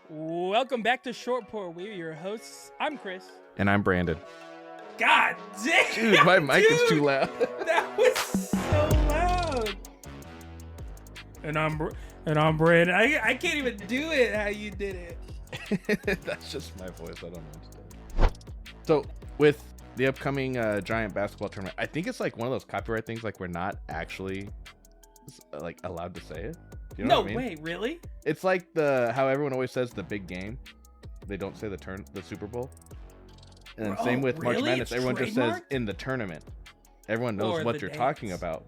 Welcome back to Short Pour. We're your hosts. I'm Chris. And I'm Brandon. God damn! Dude, my mic is too dude, loud. That was so loud. And I'm Brandon. I can't even do it how you did it. That's just my voice. I don't know. So, with the upcoming giant basketball tournament, I think it's like one of those copyright things. Like we're not actually like allowed to say it. Do you know what I mean? Way, really? It's like how everyone always says the big game. They don't say the Super Bowl. And then same with March Madness. It's everyone just says trademarked? in the tournament. Everyone knows Or what the you're dates. talking about.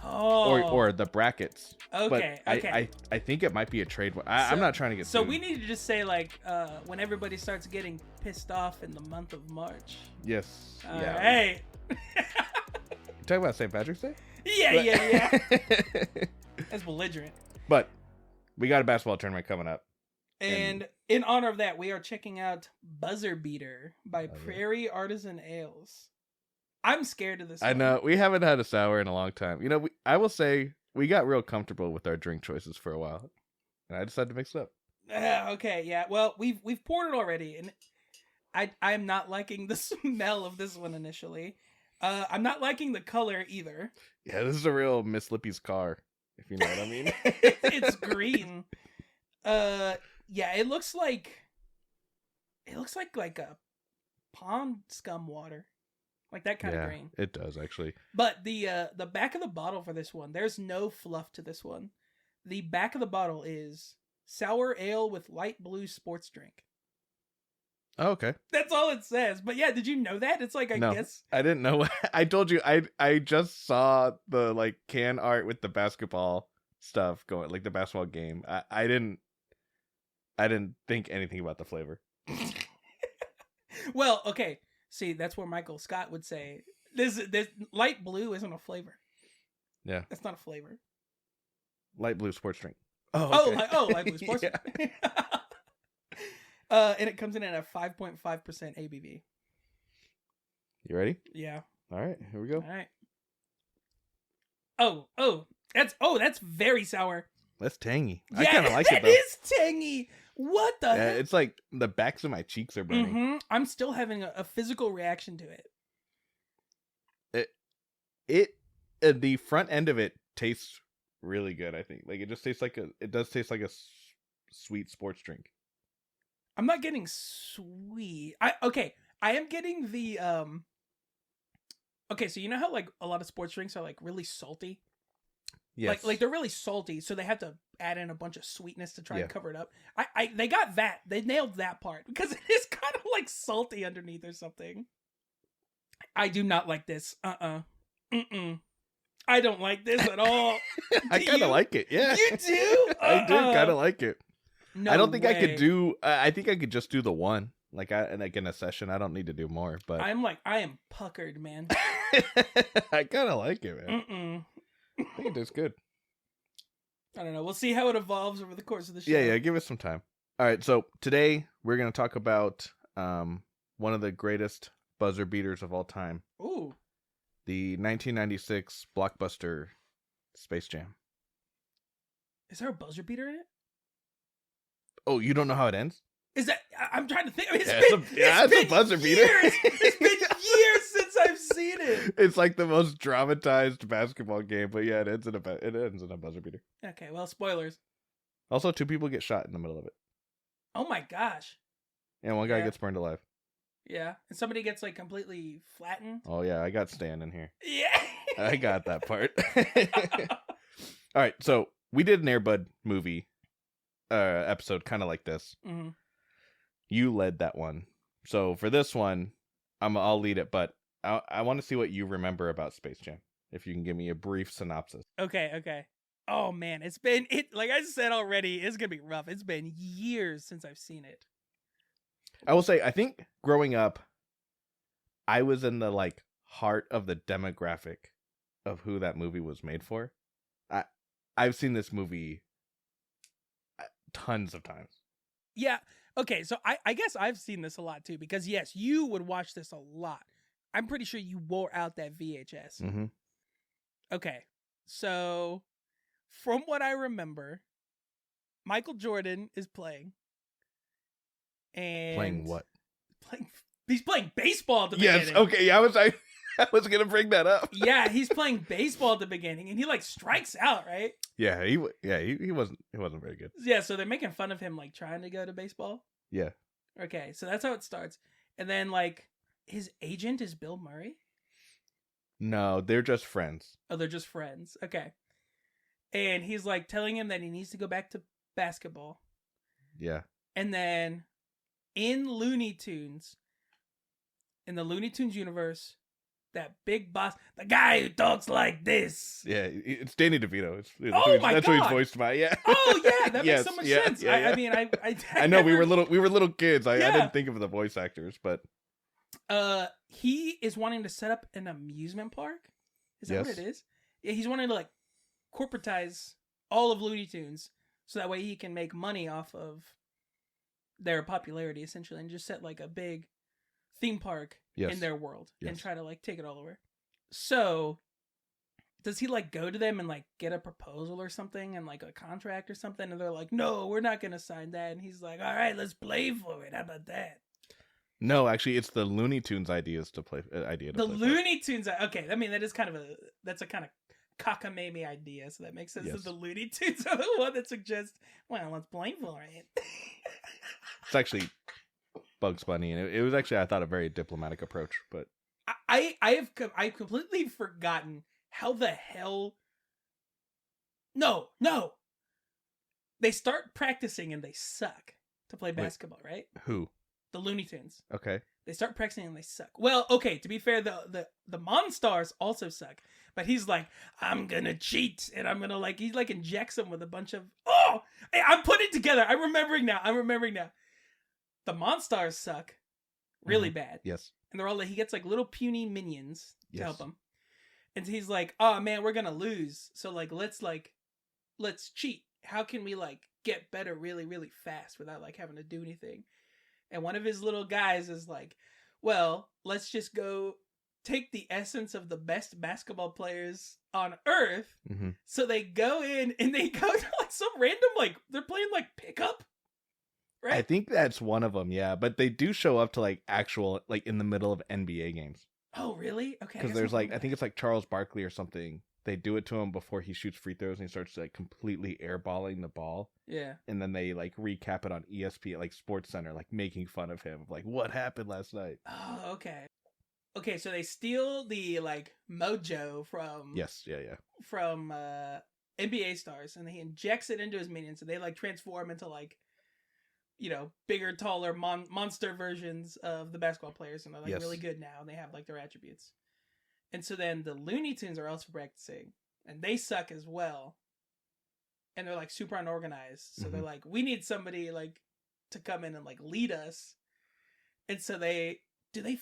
Oh. Or the brackets. Okay. But Okay. I think it might be a trade. I'm not trying to get So sued. we need to just say like when everybody starts getting pissed off in the month of March. Yes. All yeah. right. You talking about St. Patrick's Day? Yeah. That's belligerent. But we got a basketball tournament coming up. And in honor of that, we are checking out Buzzer Beater by Prairie Artisan Ales. I'm scared of this I one. know. We haven't had a sour in a long time. You know, I will say we got real comfortable with our drink choices for a while. And I decided to mix it up. Okay, yeah. Well, we've poured it already, and I'm not liking the smell of this one initially. I'm not liking the color either. Yeah, this is a real Miss Lippy's car, if you know what I mean. It's green. Yeah, it looks like a pond scum water, like that kind of green. It does actually. But the back of the bottle for this one, there's no fluff to this one. The back of the bottle is sour ale with light blue sports drink. Oh, okay. That's all it says. But yeah, did you know that? It's like, I guess. I didn't know. I told you, I just saw the like can art with the basketball stuff going, like the basketball game. I didn't think anything about the flavor. Well, okay. See, that's where Michael Scott would say this light blue isn't a flavor. Yeah. That's not a flavor. Light blue sports drink. Oh, okay. Light blue sports drink. And it comes in at a 5.5% ABV. You ready? Yeah. All right, here we go. All right. That's very sour. That's tangy. Yeah, I kind of like it though. It is tangy. What the heck? It's like the backs of my cheeks are burning. Mm-hmm. I'm still having a physical reaction to it. The front end of it tastes really good. I think like it just tastes like it does taste like a sweet sports drink. I'm not getting sweet. I am getting the Okay, so you know how like a lot of sports drinks are like really salty? Yes. Like they're really salty, so they have to add in a bunch of sweetness to try and cover it up. They got that. They nailed that part because it is kind of like salty underneath or something. I do not like this. Mm-mm. I don't like this at all. I kind of like it. Yeah. You do? I do kind of like it. No I don't think way. I could do. I think I could just do the one. Like in a session, I don't need to do more. But I am puckered, man. I kind of like it, man. Mm-mm. I think it tastes good. I don't know. We'll see how it evolves over the course of the show. Yeah. Give us some time. All right. So today we're gonna talk about one of the greatest buzzer beaters of all time. Ooh. The 1996 blockbuster Space Jam. Is there a buzzer beater in it? Oh, you don't know how it ends? Is that? I'm trying to think. I mean, it's a buzzer beater. It's been years since I've seen it. It's like the most dramatized basketball game, but yeah, it ends in a buzzer beater. Okay, well, spoilers. Also, 2 people get shot in the middle of it, Oh my gosh. and one guy gets burned alive. Yeah, and somebody gets like completely flattened. Oh yeah, I got Stan in here. Yeah. I got that part. All right, so we did an Air Bud movie episode kind of like this. Mm-hmm. You led that one, so for this one, I'll lead it, but I want to see what you remember about Space Jam. If you can give me a brief synopsis. Okay. Oh man, like I said already, it's gonna be rough. It's been years since I've seen it. I will say, I think growing up, I was in the like heart of the demographic of who that movie was made for. I've seen this movie tons of times. Yeah. Okay, so I guess I've seen this a lot too, because yes, you would watch this a lot. I'm pretty sure you wore out that VHS. Mm-hmm. Okay, so from what I remember, Michael Jordan is playing. And Playing what? He's playing baseball at the Yes. beginning. Okay. Yeah, I was gonna bring that up. Yeah, he's playing baseball at the beginning, and he like strikes out, right? Yeah, he wasn't very good. Yeah, so they're making fun of him like trying to go to baseball. Yeah. Okay, so that's how it starts, and then like his agent is Bill Murray. No, they're just friends. Oh, they're just friends. Okay, and he's like telling him that he needs to go back to basketball. Yeah. And then in Looney Tunes, in the Looney Tunes universe, that big boss, the guy who talks like this. Yeah, it's Danny DeVito. That's who he's voiced by. Yeah. Oh yeah, that Yes, makes so much yeah, sense. yeah, yeah. I mean, I know we were little kids. I Yeah. didn't think of the voice actors, but he is wanting to set up an amusement park. Is that Yes. what it is? Yeah, he's wanting to like corporatize all of Looney Tunes so that way he can make money off of their popularity essentially, and just set like a big theme park Yes. in their world and Yes. try to like take it all over. So does he like go to them and like get a proposal or something and like a contract or something, and they're like, no, we're not gonna sign that, and he's like, all right, let's play for it, how about that? no, actually, it's the Looney Tunes idea to play. The Looney Tunes, okay, I mean that is kind of that's a kind of cockamamie idea, so that makes sense. Yes. That the Looney Tunes are the one that suggests, well, let's play for it. It's actually Bugs Bunny, and it was actually, I thought, a very diplomatic approach. But I've completely forgotten how the hell. No, they start practicing and they suck to play basketball, right? who? The Looney Tunes. Okay. They start practicing and they suck. Well, okay, to be fair, the Monstars also suck. But he's like, I'm gonna cheat, and I'm gonna he injects them with a bunch of hey, I'm putting it together. I'm remembering now. The Monstars suck really bad. Yes. And they're all he gets like little puny minions to Yes. help him. And he's like, oh man, we're gonna lose. So let's cheat. How can we get better really, really fast without having to do anything? And one of his little guys is like, well, let's just go take the essence of the best basketball players on Earth. Mm-hmm. So they go in and they go to some random, they're playing pickup. Right? I think that's one of them, yeah. But they do show up to actual, in the middle of NBA games. Oh, really? Okay. Because there's I think it's Charles Barkley or something. They do it to him before he shoots free throws, and he starts completely airballing the ball. Yeah. And then they recap it on ESPN, Sports Center, making fun of him, what happened last night. Oh, okay. Okay, so they steal the mojo from from NBA stars, and he injects it into his minions, and they transform into bigger, taller monster versions of the basketball players, and they're really good now, and they have their attributes. And so then the Looney Tunes are also practicing, and they suck as well. And they're super unorganized. So they're we need somebody to come in and lead us. And so they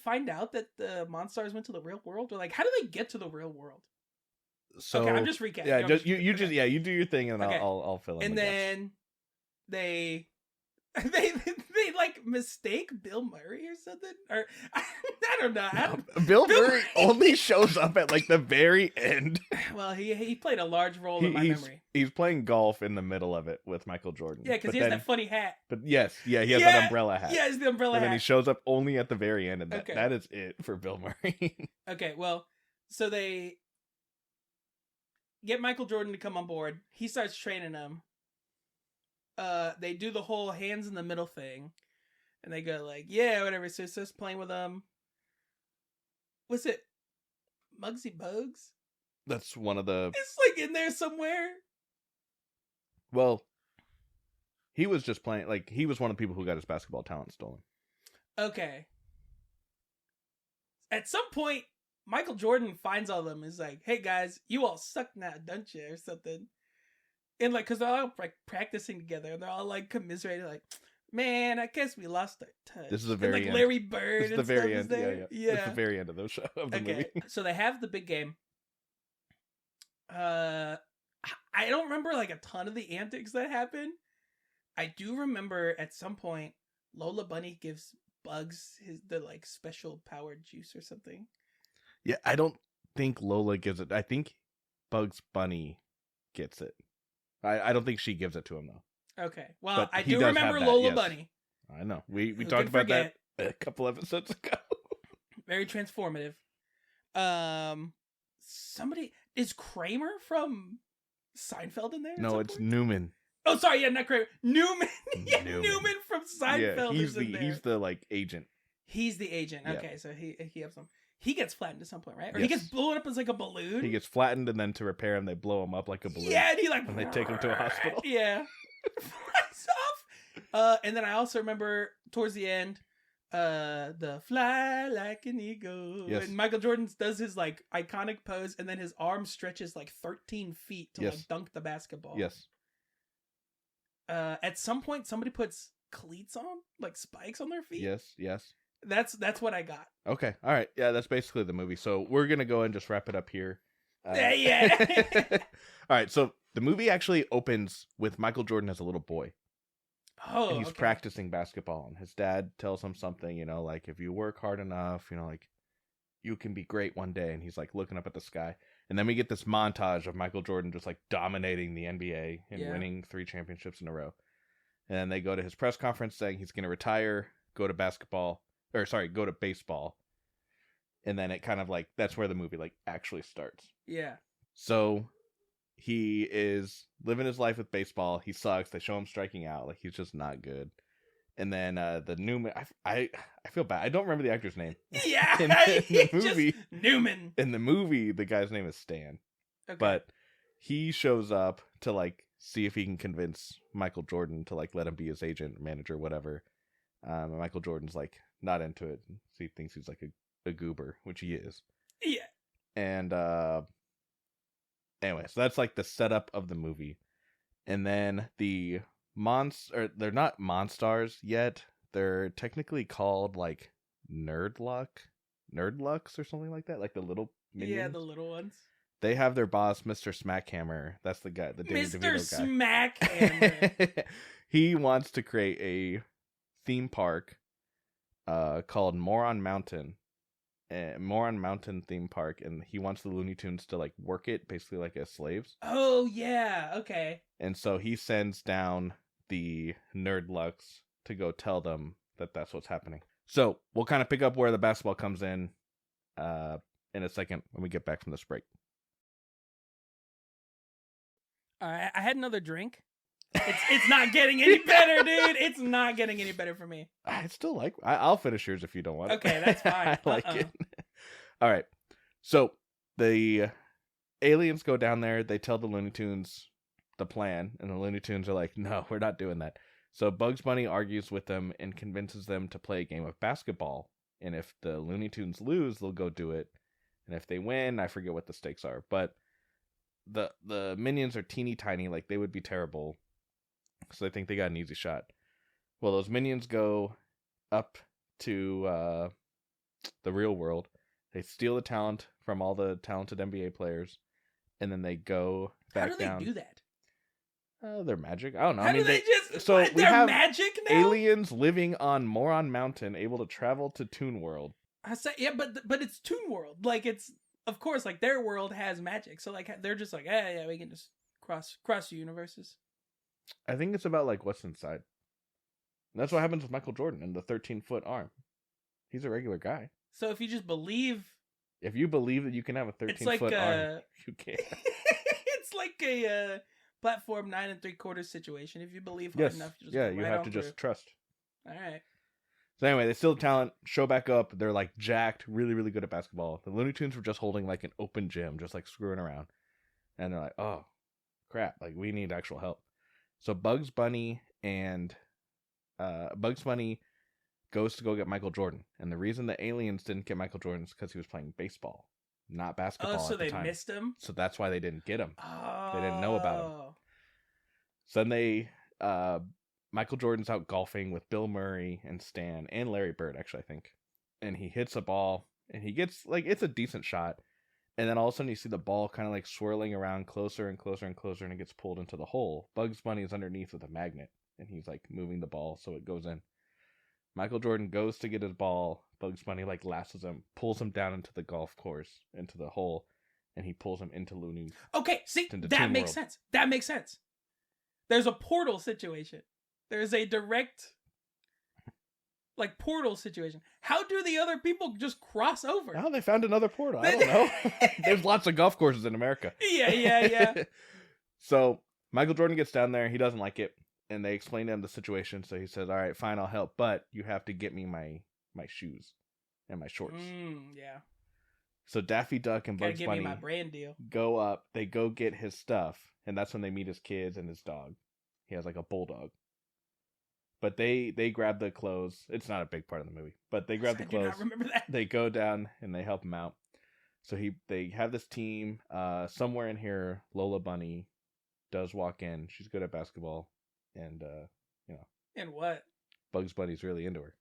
find out that the Monstars went to the real world? Or how do they get to the real world? So okay, I'm just recapping. Yeah, you do your thing, and okay. I'll fill in. And then they mistake Bill Murray or something, or I don't know. Bill Murray only shows up at the very end. Well, he played a large role in my memory. He's playing golf in the middle of it with Michael Jordan. Yeah, because he has that funny hat. But yes, he has that umbrella hat. Yeah, it's the umbrella hat. And then he shows up only at the very end, and that is it for Bill Murray. Okay, well, so they get Michael Jordan to come on board. He starts training them. They do the whole hands in the middle thing, and they go yeah, whatever. So it's just playing with them. Was it Muggsy Bogues? That's one of the. It's in there somewhere. Well, he was just playing. He was one of the people who got his basketball talent stolen. Okay. At some point, Michael Jordan finds all of them. And is hey guys, you all suck now, don't you, or something. And because they're all practicing together, and they're all commiserating, man, I guess we lost our touch. This is the very and, end. Larry Bird. This is the very end. Yeah. It's the very end of the show of the movie. So they have the big game. I don't remember a ton of the antics that happen. I do remember at some point Lola Bunny gives Bugs the special powered juice or something. Yeah, I don't think Lola gives it. I think Bugs Bunny gets it. I don't think she gives it to him though. Okay. Well, but I do remember Lola Bunny. I know. We talked about that a couple episodes ago. Very transformative. Somebody is Kramer from Seinfeld in there? No, it's Newman. Oh, sorry, yeah, not Kramer. Newman. Yeah, Newman from Seinfeld. Yeah, is in there. He's the like agent. He's the agent. Yeah. Okay, so he has some. He gets flattened at some point, right? Or Yes. he gets blown up as like a balloon. He gets flattened, and then to repair him, they blow him up like a balloon. Yeah, and he like. And they take him to a hospital. Yeah. Flies off. And then I also remember towards the end, the fly like an eagle. Yes. And Michael Jordan does his like iconic pose, and then his arm stretches like 13 feet to like dunk the basketball. Yes. At some point, somebody puts cleats on, like spikes on their feet. Yes. That's what I got. Okay. All right. Yeah, that's basically the movie. So we're gonna go and just wrap it up here. Yeah. All right. So the movie actually opens with Michael Jordan as a little boy. Oh, and he's practicing basketball, and his dad tells him something, like if you work hard enough, like you can be great one day. And he's like looking up at the sky. And then we get this montage of Michael Jordan just like dominating the NBA and winning 3 championships in a row. And then they go to his press conference saying he's going to retire, go to baseball. And then it kind of like, that's where the movie like actually starts. Yeah. So he is living his life with baseball. He sucks. They show him striking out. Like he's just not good. And then the Newman, I feel bad. I don't remember the actor's name. Yeah, in the movie, just Newman. In the movie, the guy's name is Stan. Okay. But he shows up to like see if he can convince Michael Jordan to like let him be his agent, manager, whatever. And Michael Jordan's like not into it. He thinks he's like a goober, which he is. Yeah. And anyway, so that's like the setup of the movie. And then they're not Monstars yet. They're technically called like Nerdlux or something like that. Like the little minions. Yeah, the little ones. They have their boss, Mr. Smackhammer. That's the guy, the Danny DeVito guy. Mr. Smackhammer. He wants to create a theme park called Moron Mountain theme park, and he wants the Looney Tunes to like work it basically like as slaves. Oh yeah, okay. And so he sends down the Nerdlux to go tell them that that's what's happening. So we'll kind of pick up where the basketball comes in a second when we get back from this break. All right, I had another drink. It's not getting any better, dude. It's not getting any better for me. I still like. I'll finish yours if you don't want it. Okay, that's fine. I like it. All right. So the aliens go down there. They tell the Looney Tunes the plan, and the Looney Tunes are like, "No, we're not doing that." So Bugs Bunny argues with them and convinces them to play a game of basketball. And if the Looney Tunes lose, they'll go do it. And if they win, I forget what the stakes are, but the minions are teeny tiny, like they would be terrible. So I think they got an easy shot. Well, those minions go up to the real world. They steal the talent from all the talented NBA players, and then they go back down. How do they do that? They're magic. I don't know. How do they just? So we have magic now? Aliens living on Moron Mountain, able to travel to Toon World. I say yeah, but it's Toon World. Like it's of course like their world has magic, so like they're just like yeah, we can just cross the universes. I think it's about like what's inside. And that's what happens with Michael Jordan and the 13-foot arm. He's a regular guy. So if you just believe, if you believe that you can have a 13-foot arm, you can. It's like a platform 9 3/4 situation. If you believe hard enough, you just you have to just trust. All right. So anyway, they steal the talent, show back up. They're like jacked, really, really good at basketball. The Looney Tunes were just holding like an open gym, just like screwing around. And they're like, oh, crap, like we need actual help. So Bugs Bunny goes to go get Michael Jordan. And the reason the aliens didn't get Michael Jordan is because he was playing baseball, not basketball so at the time. they missed him? So that's why they didn't get him. Oh. They didn't know about him. So then Michael Jordan's out golfing with Bill Murray and Stan and Larry Bird, actually, I think. And he hits a ball, and he gets, like, it's a decent shot. And then all of a sudden you see the ball kind of, like, swirling around closer and closer and closer, and it gets pulled into the hole. Bugs Bunny is underneath with a magnet, and he's, like, moving the ball so it goes in. Michael Jordan goes to get his ball. Bugs Bunny, like, lassos him, pulls him down into the golf course, into the hole, and he pulls him into Looney. Okay, see, that makes sense. That makes sense. There's a portal situation. There's a direct like portal situation. How do the other people just cross over? Oh, they found another portal. I don't know. There's lots of golf courses in America. Yeah. So Michael Jordan gets down there. He doesn't like it, and they explain to him the situation. So he says, "All right, fine, I'll help, but you have to get me my shoes and my shorts." Yeah. So Daffy Duck and Bugs Bunny me my brand deal. go up. They go get his stuff, and that's when they meet his kids and his dog. He has like a bulldog. But they grab the clothes. It's not a big part of the movie, but they grab the clothes. I do not remember that. They go down and they help him out. So they have this team. Somewhere in here, Lola Bunny does walk in. She's good at basketball, and And what? Bugs Bunny's really into her.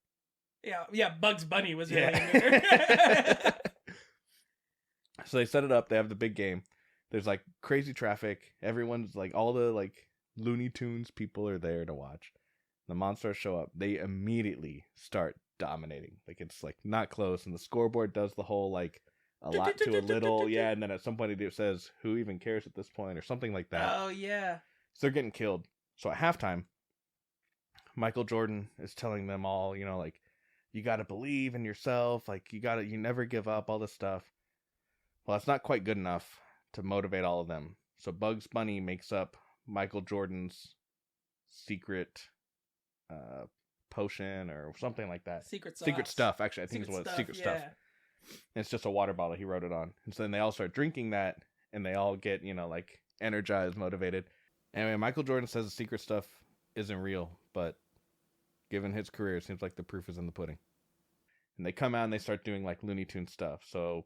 Yeah. Bugs Bunny was really into her. So they set it up. They have the big game. There's like crazy traffic. Everyone's like, all the like Looney Tunes people are there to watch. The monsters show up. They immediately start dominating. Like, it's like not close. And the scoreboard does the whole like a lot to a little. Yeah. And then at some point it says, who even cares at this point, or something like that. Oh, yeah. So they're getting killed. So at halftime, Michael Jordan is telling them all, like, you got to believe in yourself. Like, you never give up, all this stuff. Well, it's not quite good enough to motivate all of them. So Bugs Bunny makes up Michael Jordan's secret potion or something like that. Secret stuff, actually. I think it's what secret stuff. And it's just a water bottle. He wrote it on. And so then they all start drinking that, and they all get, like, energized, motivated. Anyway, Michael Jordan says the secret stuff isn't real, but given his career, it seems like the proof is in the pudding. And they come out and they start doing, like, Looney Tunes stuff. So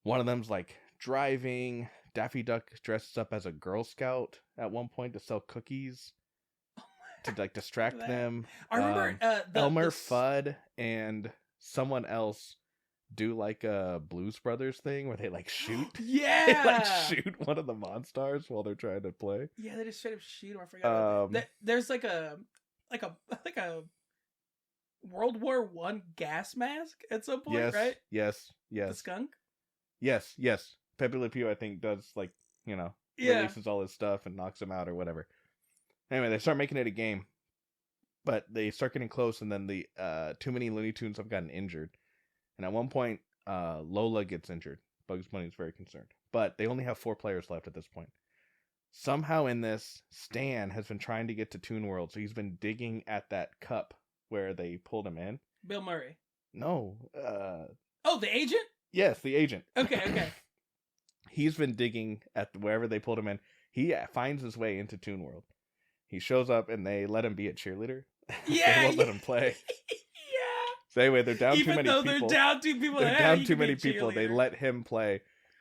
one of them's, like, driving. Daffy Duck dresses up as a Girl Scout at one point to sell cookies. To like distract them. I remember Elmer Fudd and someone else do like a Blues Brothers thing where they like shoot. Yeah, they like shoot one of the monsters while they're trying to play. Yeah, they just straight up shoot him. I forgot. There's like a World War I gas mask at some point, right? Yes. The skunk. Yes. Pepe Le Pew, I think, does like releases all his stuff and knocks him out or whatever. Anyway, they start making it a game, but they start getting close, and then the too many Looney Tunes have gotten injured. And at one point, Lola gets injured. Bugs Bunny is very concerned. But they only have 4 players left at this point. Somehow in this, Stan has been trying to get to Toon World, so he's been digging at that cup where they pulled him in. Bill Murray. No. Oh, the agent? Yes, the agent. Okay. He's been digging at wherever they pulled him in. He finds his way into Toon World. He shows up and they let him be a cheerleader. Yeah. They won't let him play. Yeah. So anyway, they're down Even too many though people. They're down 2 people. They're down too many people. They let him play.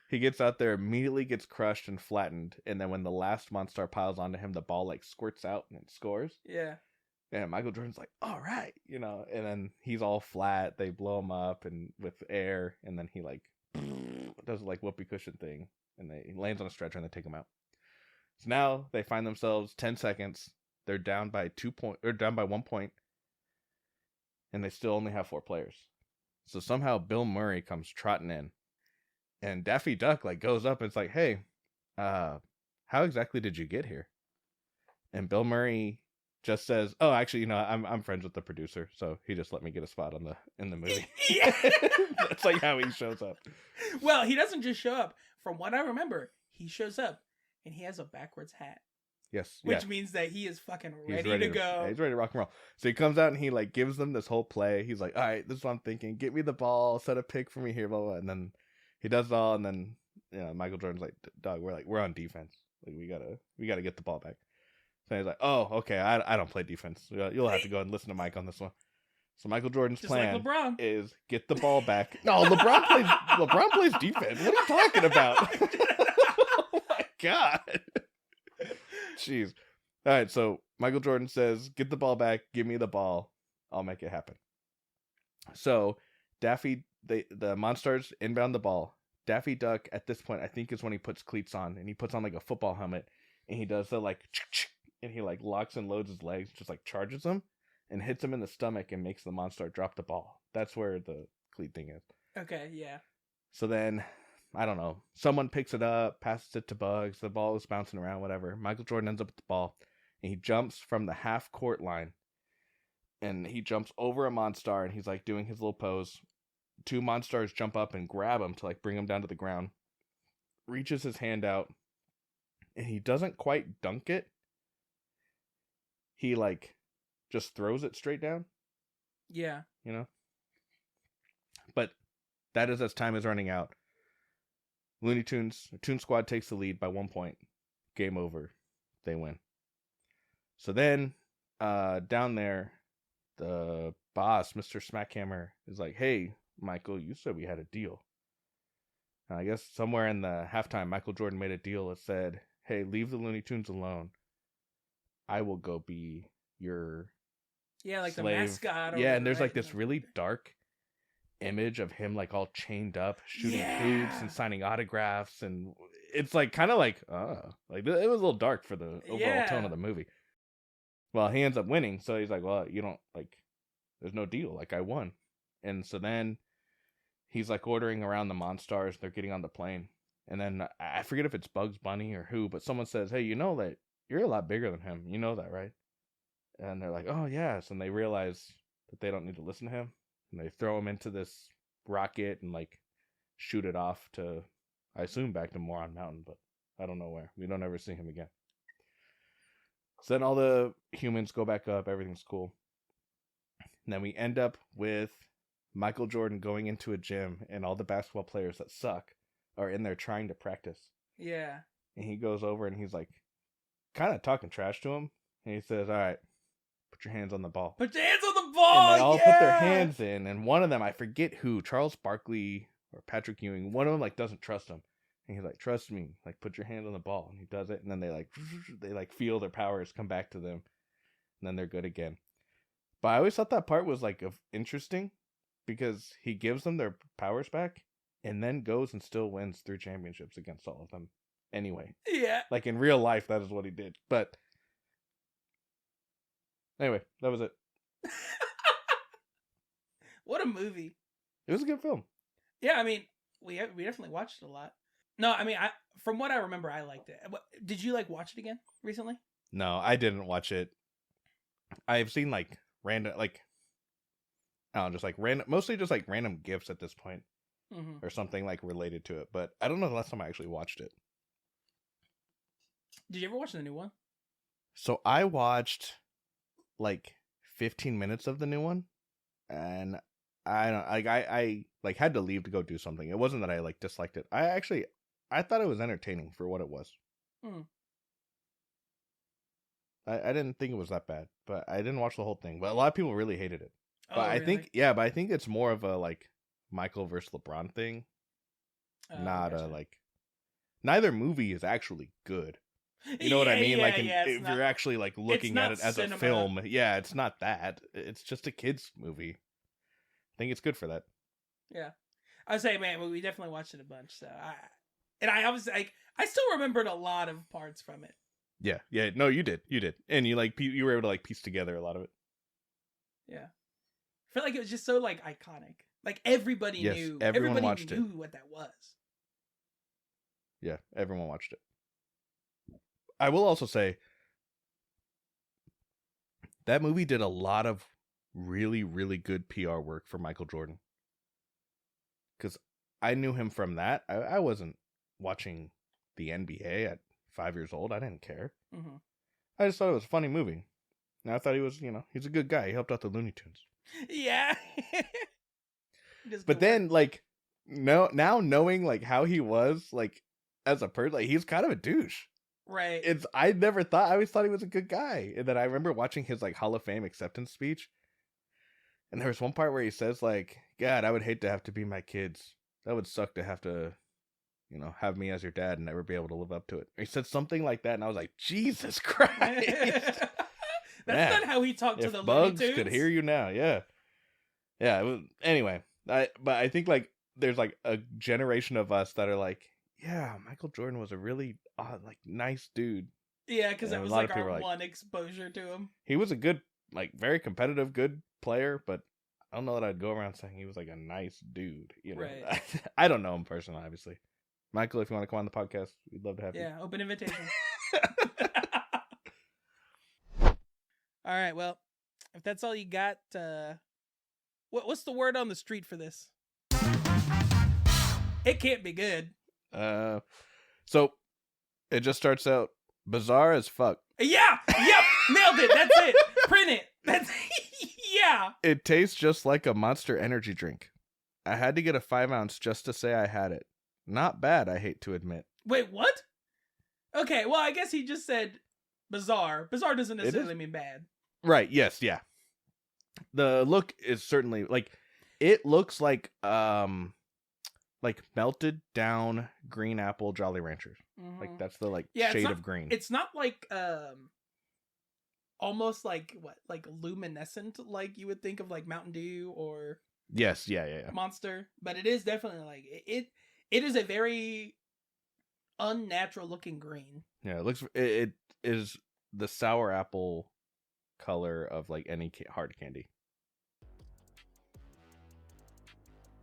He gets out there, immediately gets crushed and flattened. And then when the last monster piles onto him, the ball like squirts out and it scores. Yeah. And Michael Jordan's like, all right. And then he's all flat. They blow him up and with air. And then he like does like whoopee cushion thing. And he lands on a stretcher and they take him out. So now they find themselves 10 seconds. They're down by 1 point, and they still only have 4 players. So somehow Bill Murray comes trotting in, and Daffy Duck like goes up and it's like, "Hey, how exactly did you get here?" And Bill Murray just says, "Oh, actually, I'm friends with the producer, so he just let me get a spot in the movie." Yeah. That's like how he shows up. Well, he doesn't just show up. From what I remember, he shows up and he has a backwards hat. Yes. Which means that he is fucking ready to go. He's ready to rock and roll. So he comes out and he like gives them this whole play. He's like, all right, this is what I'm thinking. Get me the ball, set a pick for me here, blah, blah. And then he does it all. And then, Michael Jordan's like, dog, we're on defense. Like we gotta get the ball back. So he's like, oh, okay. I don't play defense. You'll have to go and listen to Mike on this one. So Michael Jordan's plan is get the ball back. No, LeBron plays defense. What are you talking about? Oh my God. Jeez. All right, so Michael Jordan says, get the ball back, give me the ball, I'll make it happen. So Daffy, the monsters inbound the ball. Daffy Duck, at this point, I think is when he puts cleats on, and he puts on like a football helmet, and he does the like, and he like locks and loads his legs, just like charges him, and hits him in the stomach and makes the monster drop the ball. That's where the cleat thing is. Okay, yeah. So then, I don't know, someone picks it up, passes it to Bugs, the ball is bouncing around, whatever. Michael Jordan ends up with the ball, and he jumps from the half-court line and he jumps over a Monstar, and he's like doing his little pose. 2 Monstars jump up and grab him to like bring him down to the ground. Reaches his hand out, and he doesn't quite dunk it. He like just throws it straight down. Yeah. You know? But that is as time is running out. Looney Tunes, Toon Squad takes the lead by 1 point. Game over. They win. So then, down there, the boss, Mr. Smackhammer, is like, hey, Michael, you said we had a deal. And I guess somewhere in the halftime, Michael Jordan made a deal that said, hey, leave the Looney Tunes alone. I will go be your like slave. the mascot. Yeah, and there's like this really dark image of him like all chained up, shooting hoops and signing autographs, and it's like kind of like, like it was a little dark for the overall tone of the movie. Well, he ends up winning, so he's like, well, you don't like, there's no deal, like I won. And so then he's like ordering around the Monstars. They're getting on the plane, and then I forget if it's Bugs Bunny or who, but someone says, hey, you know that you're a lot bigger than him, you know that, right? And they're like, oh yes. And they realize that they don't need to listen to him, and they throw him into this rocket and like shoot it off to, I assume, back to Moron Mountain, but I don't know where. We don't ever see him again. So then all the humans go back up, everything's cool. And then we end up with Michael Jordan going into a gym, and all the basketball players that suck are in there trying to practice. Yeah. And he goes over and he's like kind of talking trash to him. And he says, all right, put your hands on the ball. Put your hands on the ball! And they all put their hands in. And one of them, I forget who, Charles Barkley or Patrick Ewing, one of them like doesn't trust him. And he's like, trust me, like put your hand on the ball. And he does it. And then they like feel their powers come back to them. And then they're good again. But I always thought that part was like interesting, because he gives them their powers back and then goes and still wins 3 championships against all of them anyway. Yeah. Like in real life, that is what he did. But anyway, that was it. What a movie. It was a good film. Yeah, I mean, we definitely watched it a lot. No, I mean, from what I remember, I liked it. Did you like watch it again recently? No, I didn't watch it. I've seen like random, like, I don't know, just like random, mostly just like random GIFs at this point, or something like related to it. But I don't know the last time I actually watched it. Did you ever watch the new one? So I watched like 15 minutes of the new one, and I don't like I like had to leave to go do something. It wasn't that I like disliked it. I thought it was entertaining for what it was. I didn't think it was that bad, but I didn't watch the whole thing. But a lot of people really hated it. But I think it's more of a like Michael versus LeBron thing, not a like. Neither movie is actually good. You know what I mean? Like if you're actually like looking at it as a film, it's not that. It's just a kids movie. I think it's good for that. Yeah, I would say, man, we definitely watched it a bunch. So I obviously like I still remembered a lot of parts from it. Yeah. No, you did, and you were able to like piece together a lot of it. Yeah. I feel like it was just so like iconic. Like everybody knew. Everyone watched knew what that was. Yeah, everyone watched it. I will also say that movie did a lot of really, really good PR work for Michael Jordan. Because I knew him from that. I wasn't watching the NBA at 5 years old. I didn't care. I just thought it was a funny movie. And I thought he was, he's a good guy. He helped out the Looney Tunes. Yeah. But then, like, now knowing, like, how he was, like, as a person, like, he's kind of a douche. Right. I always thought he was a good guy. And then I remember watching his, like, Hall of Fame acceptance speech. And there was one part where he says, like, God, I would hate to have to be my kids. That would suck to have to, have me as your dad and never be able to live up to it. He said something like that, and I was like, Jesus Christ. That's not how he talked to the Bugs Looney Tunes. Could hear you now, yeah. Yeah, it was, anyway. But I think, like, there's, like, a generation of us that are like, yeah, Michael Jordan was a really, like, nice dude. Yeah, because that was, like, our one exposure to him. He was a good, like, very competitive, good player, but I don't know that I'd go around saying he was, like, a nice dude, Right. I don't know him personally, obviously. Michael, if you want to come on the podcast, we'd love to have you. Yeah, open invitation. All right, well, if that's all you got, what's the word on the street for this? It can't be good. So it just starts out bizarre as fuck. Yeah. Yep. Nailed it. That's it. Print it. That's yeah. It tastes just like a Monster Energy drink. I had to get a 5-ounce just to say I had it. Not bad, I hate to admit. Wait, what? Okay, well, I guess he just said bizarre. Bizarre doesn't necessarily mean bad. Right, yes, yeah. The look is certainly like it looks like melted down green apple Jolly Ranchers. Mm-hmm. Like that's the shade of green. It's not like almost like what, like luminescent, like you would think of like Mountain Dew or yes, yeah. Monster, but it is definitely like it is a very unnatural looking green. Yeah, it is the sour apple color of like any hard candy.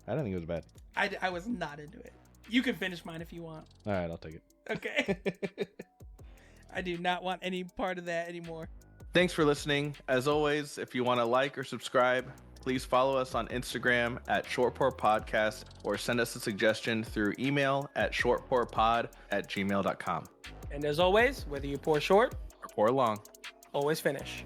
I don't think it was bad. I was not into it. You can finish mine if you want. All right, I'll take it. Okay. I do not want any part of that anymore. Thanks for listening. As always, if you want to like or subscribe, please follow us on Instagram at shortpourpodcast or send us a suggestion through email at shortpourpod@gmail.com. And as always, whether you pour short or pour long, always finish.